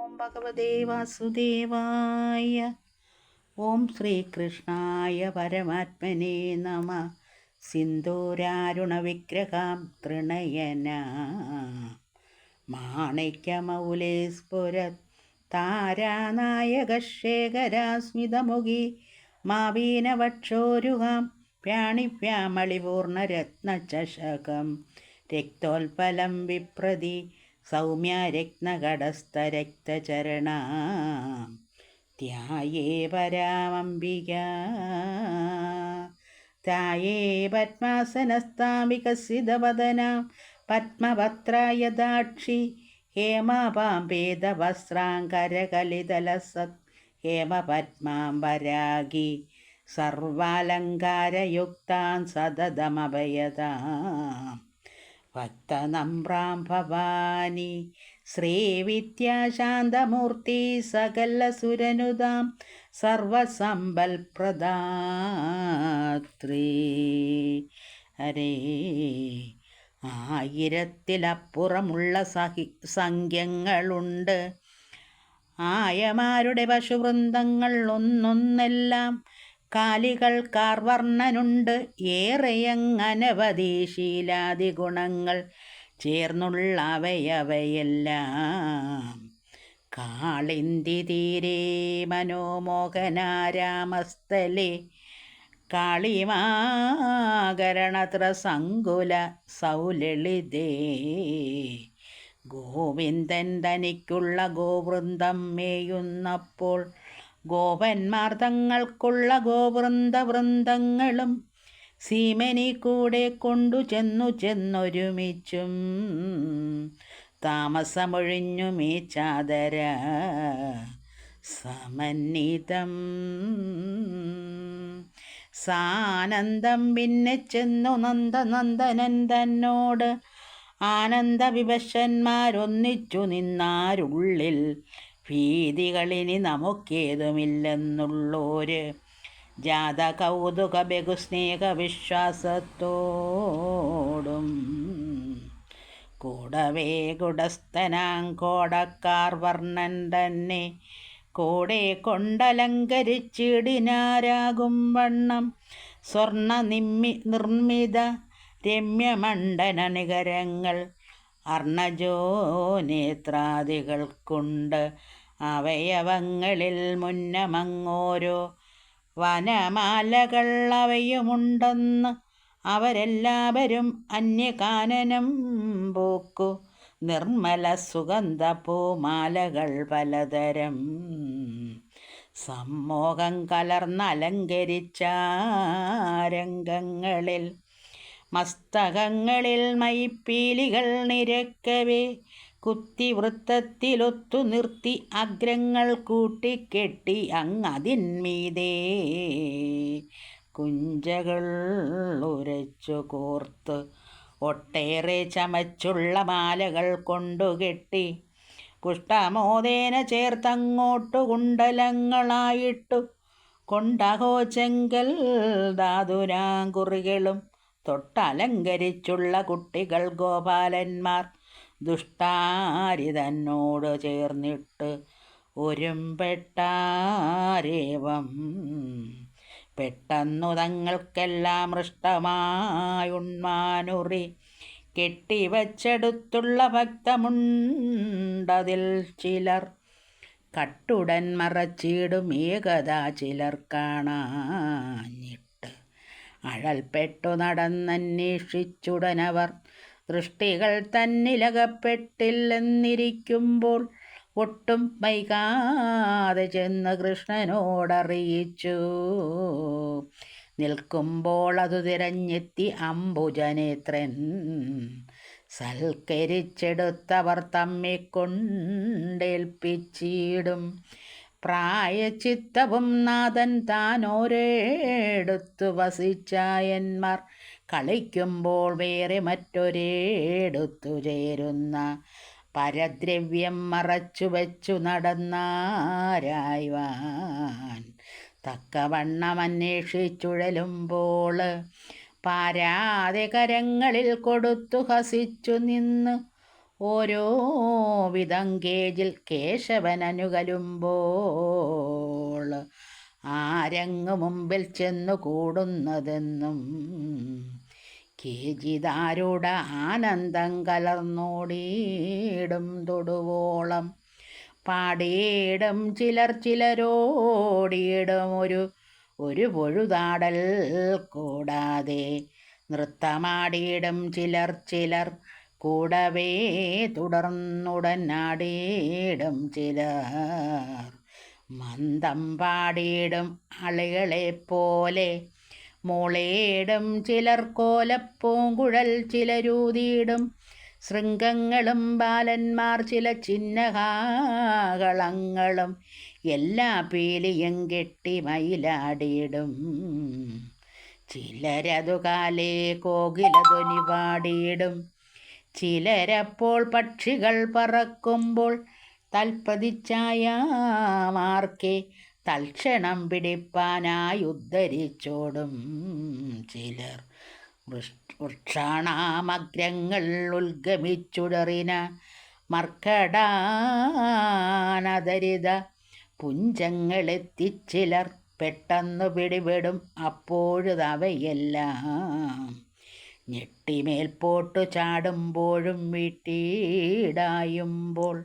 ഓം ഭഗവതേ വാസുദേവായ. ഓം ശ്രീകൃഷ്ണായ പരമാത്മനേ നമ. സിന്ദൂരാരുണവിഗ്രഹാം തൃണയന മാണിക്യമൗലേസ്ഫുരത് താരാനായകശേഖരാസ്മിതമുഖി മാവീനവക്ഷോരുഹാം പ്രാണിഭ്യാമളിപൂർണരത്നചഷകം രക്തോൽപലം വിപ്രതി സൗമ്യ രത്നകടസ്ഥരക്തചരണ ധ്യായേ പരാമംബിക. ധ്യായേ പത്മാസനസ്ഥാം വികസിതവദനാം പത്മപത്രായ ദാക്ഷി ഹേമപാംപേതവസ്ത്രാങ്കരകലിതലസത് ഹേമപത്മാം വരാഗി സർവാലങ്കാരയുക്താം സതതമഭയതാം ഭക്തനമ്രാം ഭവാനി ശ്രീവിദ്യാശാന്തമൂർത്തി സകലസുരനുതാം സർവസമ്പൽപ്രദാത്രീ. ഹരേ. ആയിരത്തിലപ്പുറമുള്ള സംഖ്യങ്ങളുണ്ട് ആയമാരുടെ പശുവൃന്ദങ്ങൾ ഒന്നൊന്നെല്ലാം കാലികൾ കാർവർണ്ണനുണ്ട് ഏറെയങ്ങനവധി ശീലാദി ഗുണങ്ങൾ ചേർന്നുള്ളവയവയെല്ലാം. കാളിന്തി തീരെ മനോമോഹനാരാമസ്ഥലെ കാളിമാകരണത്രസങ്കുല സൗലളിതേ. ഗോവിന്ദൻ തനിക്കുള്ള ഗോവൃന്ദം മേയുന്നപ്പോൾ ഗോപന്മാർ തങ്ങൾക്കുള്ള ഗോവൃന്ദവൃന്ദങ്ങളും സീമനി കൂടെ കൊണ്ടു ചെന്നൊരുമിച്ചും താമസമൊഴിഞ്ഞുമീ ചാതര സമന്വിതം. സാനന്ദം പിന്നെ ചെന്നു നന്ദനന്ദനൻ തന്നോട് ആനന്ദവിവശന്മാരൊന്നിച്ചു നിന്നാരുള്ളിൽ ഭീതികളിനി നമുക്കേതുമില്ലെന്നുള്ളോര് ജാത കൗതുക ബഹുസ്നേഹ വിശ്വാസത്തോടും കൂടവേ കുടസ്ഥനാങ്കോടക്കാർ വർണ്ണൻ തന്നെ കൂടെ കൊണ്ടലങ്കരിച്ചിടിനാരാകും വണ്ണം സ്വർണ്ണ നിർമ്മിത രമ്യമണ്ഡനനികരങ്ങൾ അർണജോനേത്രാദികൾക്കുണ്ട് അവയവങ്ങളിൽ മുന്നമങ്ങോരോ വനമാലകൾ അവയുമുണ്ടെന്ന് അവരെല്ലാവരും അന്യകാനനം പൂക്കു നിർമ്മല സുഗന്ധ പൂമാലകൾ പലതരം സമ്മോഹം കലർന്നലങ്കരിച്ചാരംഗങ്ങളിൽ മസ്തകങ്ങളിൽ മൈപ്പീലികൾ നിരക്കവേ കുത്തിവൃത്തത്തിലൊത്തു നിർത്തി അഗ്രങ്ങൾ കൂട്ടിക്കെട്ടി അങ്ങതിന്മീതേ കുഞ്ചകൾ ഉരച്ചു കോർത്ത് ഒട്ടേറെ ചമച്ചുള്ള മാലകൾ കൊണ്ടുകെട്ടി പുഷ്ടമോദേന ചേർത്തങ്ങോട്ടു കുണ്ടലങ്ങളായിട്ടു കൊണ്ടഹോ ചെങ്കൽ ധാതുരാങ്കുറികളും തൊട്ടലങ്കരിച്ചുള്ള കുട്ടികൾ ഗോപാലന്മാർ ദുഷ്ടാരി തന്നോട് ചേർന്നിട്ട് ഒരുമ്പെട്ടാരേവം പെട്ടെന്നു തങ്ങൾക്കെല്ലാം മൃഷ്ടമായുണ്മാനുറി കെട്ടിവച്ചെടുത്തുള്ള ഭക്തമുണ്ടതിൽ ചിലർ കട്ടുടൻ മറച്ചിടും ഏകദാ ചിലർ കാണാഞ്ഞിട്ട് അഴൽപ്പെട്ടു നടന്നന്വേഷിച്ചുടനവർ ദൃഷ്ടികൾ തന്നിലകപ്പെട്ടില്ലെന്നിരിക്കുമ്പോൾ ഒട്ടും വൈകാതെ ചെന്ന് കൃഷ്ണനോടറിയിച്ചു. നിൽക്കുമ്പോൾ അതു തിരഞ്ഞെത്തി അംബുജനേത്രൻ സൽക്കരിച്ചെടുത്തവർ തമ്മിക്കൊണ്ടേൽപ്പിച്ചിടും പ്രായച്ചിത്തവും നാഥൻ താനോരേടുത്തു വസിച്ചായന്മാർ കളിക്കുമ്പോൾ വേറെ മറ്റൊരേടുത്തു ചേരുന്ന പരദ്രവ്യം മറച്ചു വച്ചു നടന്നാരായ്വാൻ തക്കവണ്ണം അന്വേഷിച്ചുഴലുമ്പോൾ പാരാതെ കരങ്ങളിൽ കൊടുത്തു ഹസിച്ചു നിന്ന് ഓരോ വിധം കേജിൽ കേശവനനുകലുമ്പോൾ ആരങ്ങ് മുമ്പിൽ ചെന്നു കൂടുന്നതെന്നും കേജിതാരുടെ ആനന്ദം കലർന്നോടിയിടും തൊടുവോളം പാടിയിടും ചിലരോടിയിടും ഒരു പൊഴുതാടൽ കൂടാതെ നൃത്തമാടിയിടും ചിലർ കൂടവേ തുടർന്നുടനാടിയിടും ചിലർ മന്ദം പാടിയിടും ആളുകളെപ്പോലെ മോളേടും ചിലർ കോലപ്പൂങ്കുഴൽ ചിലരൂതിയിടും ശൃംഗങ്ങളും ബാലന്മാർ ചില ചിഹ്നകളങ്ങളും എല്ലാ പീലിയും കെട്ടി മയിലാടിയിടും ചിലരതുകാലേ കോകിലധ്വനി പാടിയിടും ചിലരപ്പോൾ പക്ഷികൾ പറക്കുമ്പോൾ തൽപ്രതിച്ഛായമാർക്കെ തൽക്ഷണം പിടിപ്പാനായി ഉദ്ധരിച്ചോടും ചിലർ വൃക്ഷാണാമഗ്രങ്ങൾ ഉത്ഗമിച്ചുടറിന മർക്കടാനധരിത പുഞ്ചങ്ങളെത്തിച്ചിലർ പെട്ടെന്നു പിടിപെടും അപ്പോഴവയെല്ലാം ഞെട്ടിമേൽപോട്ടു ചാടുമ്പോഴും വീട്ടിടായുമ്പോൾ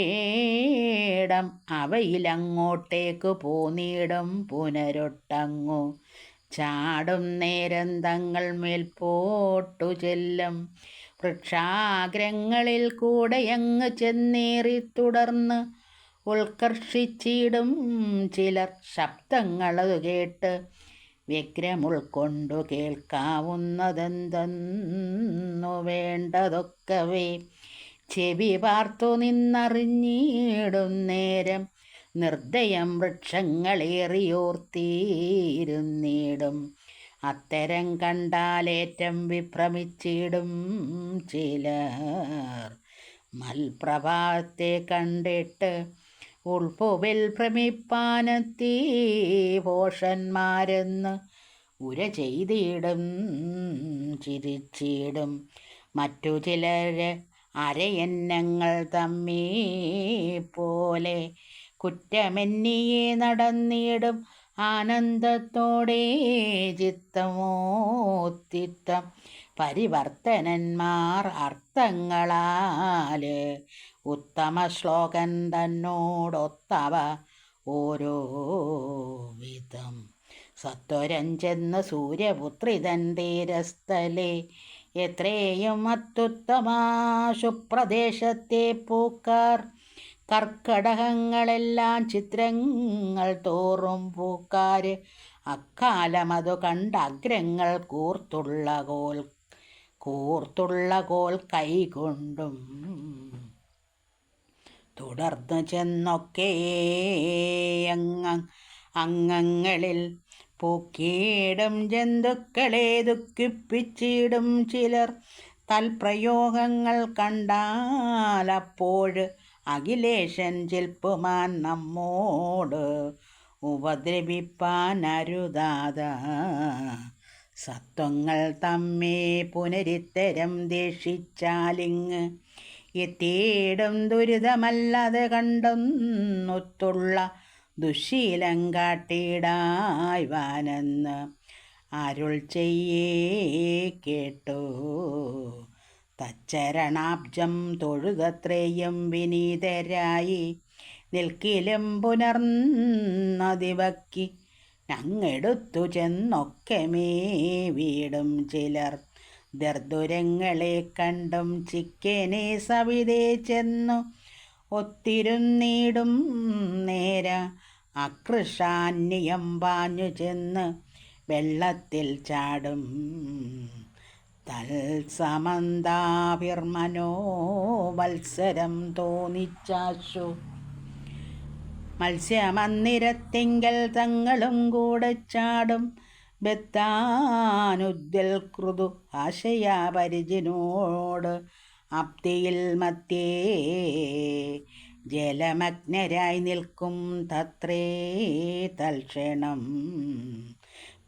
ഒട്ടേടം അവയിലങ്ങോട്ടേക്ക് പോന്നിടും പുനരൊട്ടങ്ങു ചാടും നേരം തങ്ങൾ മേൽപോട്ടു ചെല്ലും വൃക്ഷാഗ്രങ്ങളിൽ കൂടെയങ്ങ് ചെന്നേറി തുടർന്ന് ഉത്കർഷിച്ചിടും ചിലർ ശബ്ദങ്ങളതു കേട്ട് വ്യഗ്രമുൾക്കൊണ്ടു കേൾക്കാവുന്നതെന്തെന്നു വേണ്ടതൊക്കവേ ചെവി പാർത്തു നിന്നറിഞ്ഞിടും നേരം നിർദ്ദയം വൃക്ഷങ്ങളേറിയോർത്തിയിരുന്നിടും അത്തരം കണ്ടാലേറ്റം വിഭ്രമിച്ചിടും ചിലർ മൽപ്രഭാത്തെ കണ്ടിട്ട് ഉൾപ്പുവിൽ ഭ്രമിപ്പാനെത്തി ഭോഷന്മാരെന്ന് ഉര ചെയ്തിടും ചിരിച്ചിടും മറ്റു ചിലർ അരയന്നങ്ങൾ തമ്മീ പോലെ കുറ്റമെന്നിയെ നടന്നിടും ആനന്ദത്തോടെ ചിത്തമോത്തിത്തം പരിവർത്തനന്മാർ അർത്ഥങ്ങളാല് ഉത്തമ ശ്ലോകൻ തന്നോടൊത്തവ ഓരോ വിധം സത്വരം ചെന്ന് സൂര്യപുത്രി തൻ തീരസ്ഥലെ എത്രയും അത്യുത്തമാശുപ്രദേശത്തെ പൂക്കാർ കർക്കടകങ്ങളെല്ലാം ചിത്രങ്ങൾ തോറും പൂക്കാര് അക്കാലമതു കണ്ട അഗ്രങ്ങൾ കൂർത്തുള്ള കോൽ കൈകൊണ്ടും തുടർന്ന് ചെന്നൊക്കെ അംഗങ്ങളിൽ പൂക്കിയിടും ജന്തുക്കളെ ദുഃഖിപ്പിച്ചിടും ചിലർ തൽപ്രയോഗങ്ങൾ കണ്ടാലപ്പോഴ് അഖിലേശൻ ചിൽപ്പുമാൻ നമ്മോട് ഉപദ്രവിപ്പാനരുതാത സത്വങ്ങൾ തമ്മേ പുനരിത്തരം ദേഷിച്ചാലിങ് എത്തിയിടും ദുരിതമല്ലാതെ കണ്ടൊന്നുത്തുള്ള ദുശീലം കാട്ടിടായ്വാനെന്ന് അരുൾ ചെയ്യേ കേട്ടു തച്ചരണാബ്ജം തൊഴുതത്രയും വിനീതരായി നിൽക്കിലും പുനർന്നതിവക്കി ഞങ്ങെടുത്തു ചെന്നൊക്കെമേ വീടും ചിലർ ദർദുരങ്ങളെ കണ്ടും ചിക്കനെ സവിതേ ചെന്നു ഒത്തിരുന്നീടും നേര അകൃഷാന്യം പാഞ്ഞു ചെന്ന് വെള്ളത്തിൽ ചാടും തൽസമന്താഭിർമനോവത്സരം തോന്നിച്ചാശു മത്സ്യമന്ദിരത്തിങ്കൽ തങ്ങളും കൂടെ ചാടും ബത്താനുദ്യൽ കൃതു ആശയാപരിചിനോട് അപ്തിയിൽ മധ്യേ ജലമഗ്നരായി നിൽക്കും തത്രേ തൽക്ഷണം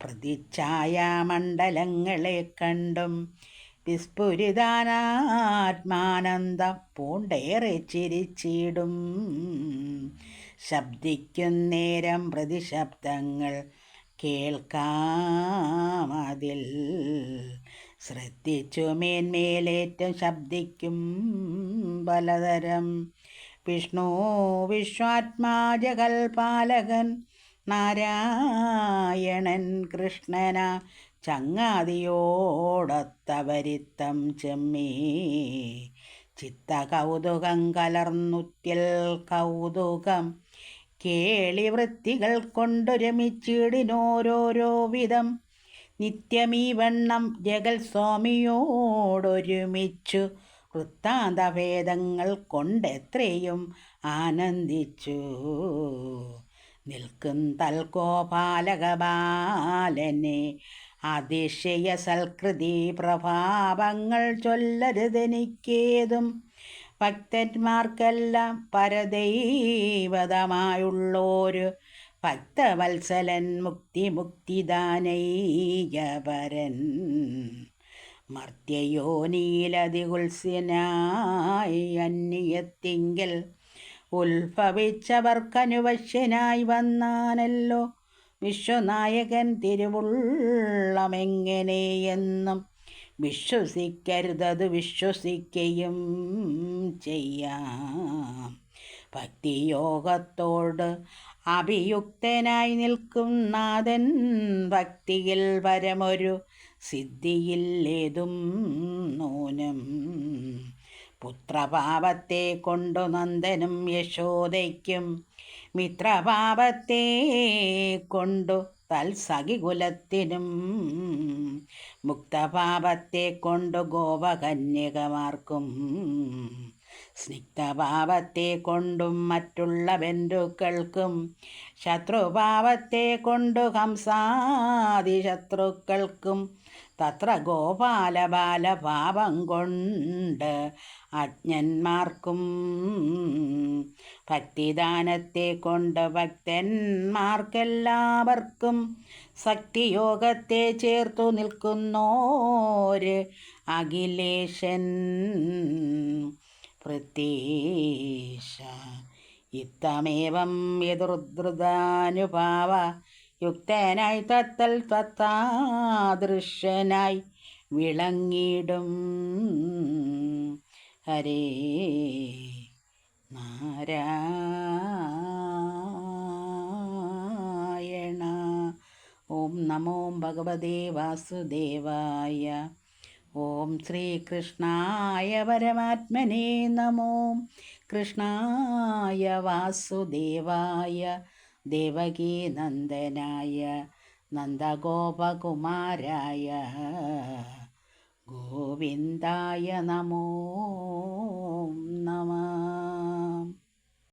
പ്രതിച്ഛായാമണ്ഡലങ്ങളെ കണ്ടും വിസ്ഫുരിതാനാത്മാനന്ദം പൂണ്ടേറെ ചിരിച്ചിടും. ശബ്ദിക്കുന്നേരം പ്രതിശബ്ദങ്ങൾ കേൾക്കാമതിൽ ശ്രദ്ധിച്ചു മേന്മേലേറ്റം ശബ്ദിക്കും പലതരം. വിഷ്ണു വിശ്വാത്മാ ജഗൽപാലകൻ നാരായണൻ കൃഷ്ണന ചങ്ങാതിയോടൊത്തവരിത്തം ചെമ്മീ ചിത്തകൗതുകം കലർന്നുറ്റിൽ കൗതുകം കേളിവൃത്തികൾ കൊണ്ടു രമിച്ചിടിനോരോരോ വിധം. നിത്യമീ വണ്ണം ജഗൽ സ്വാമിയോടൊരുമിച്ചു വൃത്താന്തഭേദങ്ങൾ കൊണ്ടെത്രയും ആനന്ദിച്ചു നിൽക്കും തൽഗോപാലകബാലനെ അതിശയ സൽകൃതി പ്രഭാവങ്ങൾ ചൊല്ലരുതെനിക്കേതും. ഭക്തന്മാർക്കെല്ലാം പരദൈവതമായുള്ളൊരു ഭക്തവത്സലൻ മുക്തിദാനൈകപരൻ മർത്യയോനിയിലതികുത്സ്യനായി അന്യത്തിങ്കൽ ഉത്ഭവിച്ചവർക്കനുവശ്യനായി വന്നാനല്ലോ വിശ്വനായകൻ. തിരുവുള്ളമെങ്ങനെയെന്നും വിശ്വസിക്കരുതത് വിശ്വസിക്കുകയും ചെയ്യാം. ഭക്തിയോഗത്തോട് അഭിയുക്തനായി നിൽക്കും നാഥൻ ഭക്തിയിൽ പരമൊരു സിദ്ധിയില്ലേതും നൂനം. പുത്രപാപത്തെ കൊണ്ടു നന്ദനും യശോദയ്ക്കും മിത്രപാപത്തെ കൊണ്ടു തൽസഖികുലത്തിനും മുക്തപാപത്തെ കൊണ്ടു ഗോപകന്യകമാർക്കും സ്നിഗ്ധപാപത്തെ കൊണ്ടും മറ്റുള്ള ബന്ധുക്കൾക്കും ശത്രുപാപത്തെ കൊണ്ടു ഹംസാദി ശത്രുക്കൾക്കും തത്ര ഗോപാലബാലപാപം കൊണ്ട് അജ്ഞന്മാർക്കും ഭക്തിദാനത്തെ കൊണ്ട് ഭക്തന്മാർക്കെല്ലാവർക്കും ശക്തിയോഗത്തെ ചേർത്തു നിൽക്കുന്നോര് അഖിലേശൻ പ്രത്യേശ. ഇത്തമേവം യദുർധൃതാനുഭാവ യുക്തനായി തത്തൽ തത്താദൃശ്യനായി വിളങ്ങിടും. ഹരേ നാരായണ. ഓം നമോ ഭഗവതേ വാസുദേവായ. ഓം ശ്രീകൃഷ്ണായ പരമാത്മനേ നമോ. കൃഷ്ണായ വാസുദേവായ ദേവകീനന്ദനായ നന്ദഗോപകുമാരായ ഗോവിന്ദായ നമോ നമഃ.